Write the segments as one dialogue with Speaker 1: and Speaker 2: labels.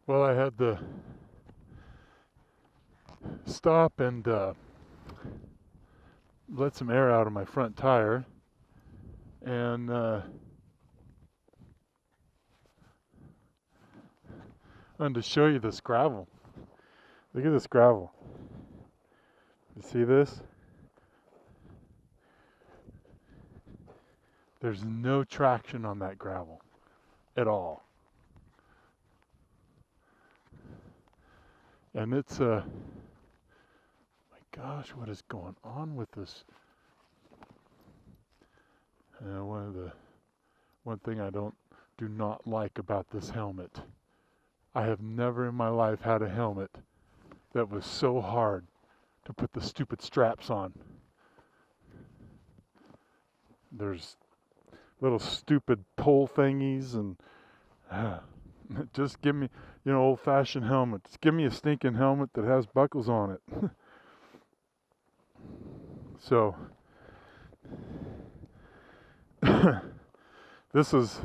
Speaker 1: Well, I had to stop and let some air out of my front tire, and I wanted to show you this gravel. Look at this gravel. You see this? There's no traction on that gravel at all. And it's my gosh, what is going on with this? One thing I do not like about this helmet. I have never in my life had a helmet that was so hard to put the stupid straps on. There's little stupid pull thingies and just give me, old-fashioned helmets. Give me a stinking helmet that has buckles on it. So this is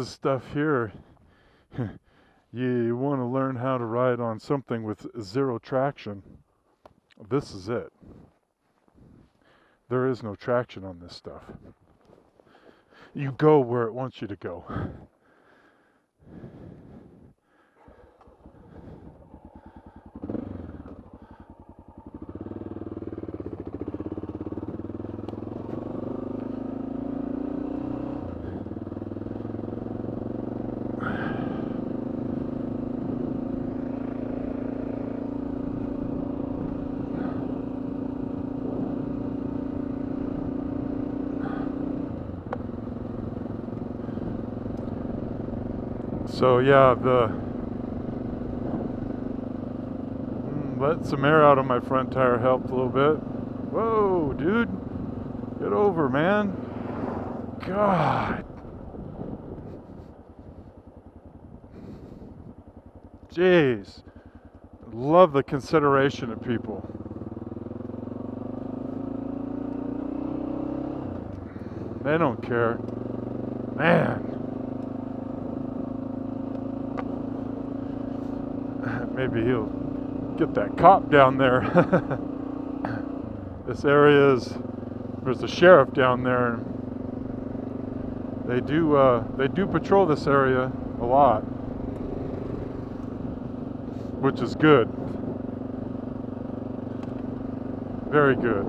Speaker 1: stuff here. You want to learn how to ride on something with zero traction. This is it. There is no traction on this stuff. You go where it wants you to go. So yeah, let some air out of my front tire helped a little bit. Whoa, dude, get over, man. God, jeez, love the consideration of people. They don't care, man. Maybe he'll get that cop down there. This area there's a sheriff down there. They do patrol this area a lot, which is good. Very good.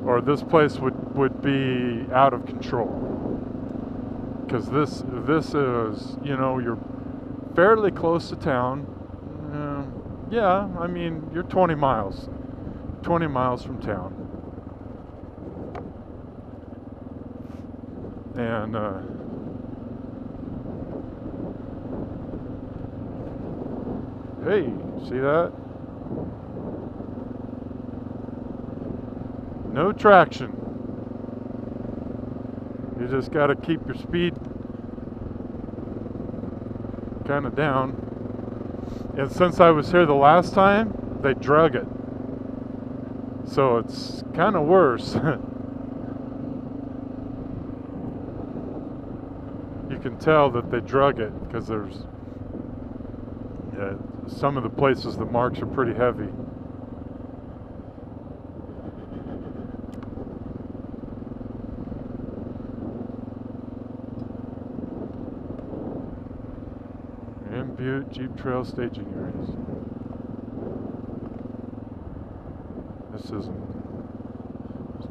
Speaker 1: Or this place would be out of control. Because this is, you're fairly close to town. Yeah, I mean, you're 20 miles from town. And hey, see that? No traction. You just got to keep your speed kind of down. And since I was here the last time, they drug it. So it's kind of worse. You can tell that they drug it because there's some of the places the marks are pretty heavy. Butte Jeep Trail staging areas. That's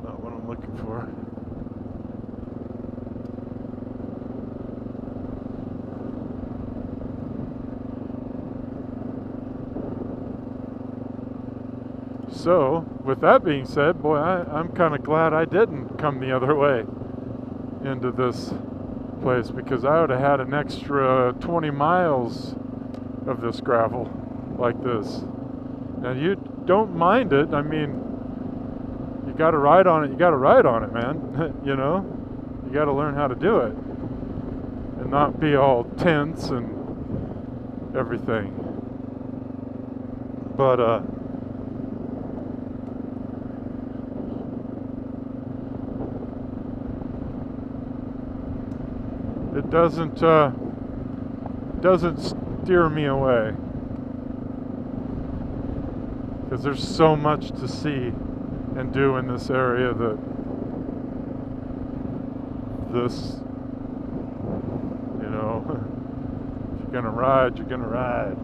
Speaker 1: not what I'm looking for. So, with that being said, boy, I'm kind of glad I didn't come the other way into this place, because I would have had an extra 20 miles of this gravel like this. And you don't mind it. I mean, you got to ride on it. You got to ride on it, man. You got to learn how to do it and not be all tense and everything. But it doesn't doesn't steer me away. Because there's so much to see and do in this area that this, you know, if you're gonna ride, you're gonna ride.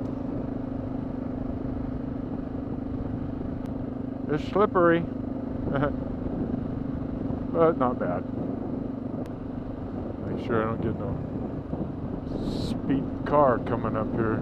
Speaker 1: It's slippery, but not bad. Make sure I don't get no speeding car coming up here.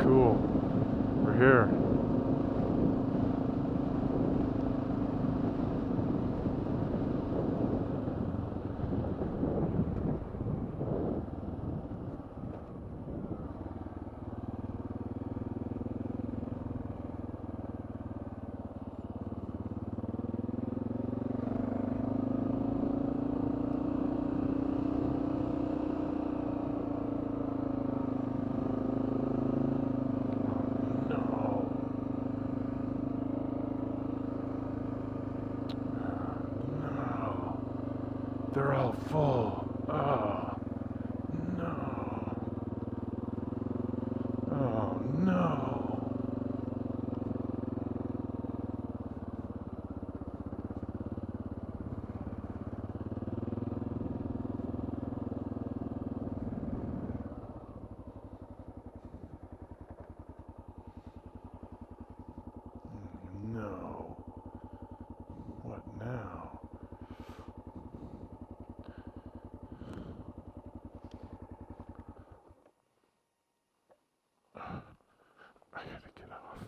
Speaker 1: Cool. We're here. They're all full. Oh, no. Oh, no. No. What now? I gotta get off.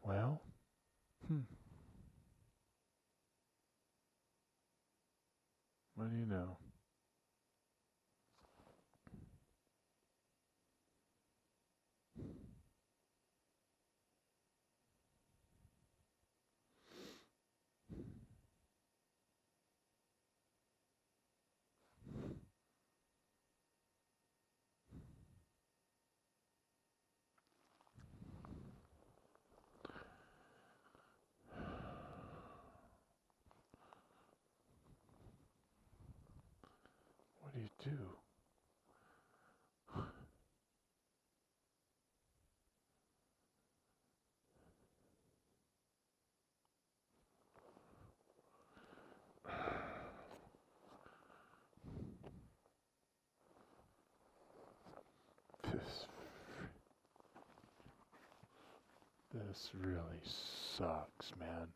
Speaker 1: Well, what do you know? What do you do? This really sucks, man.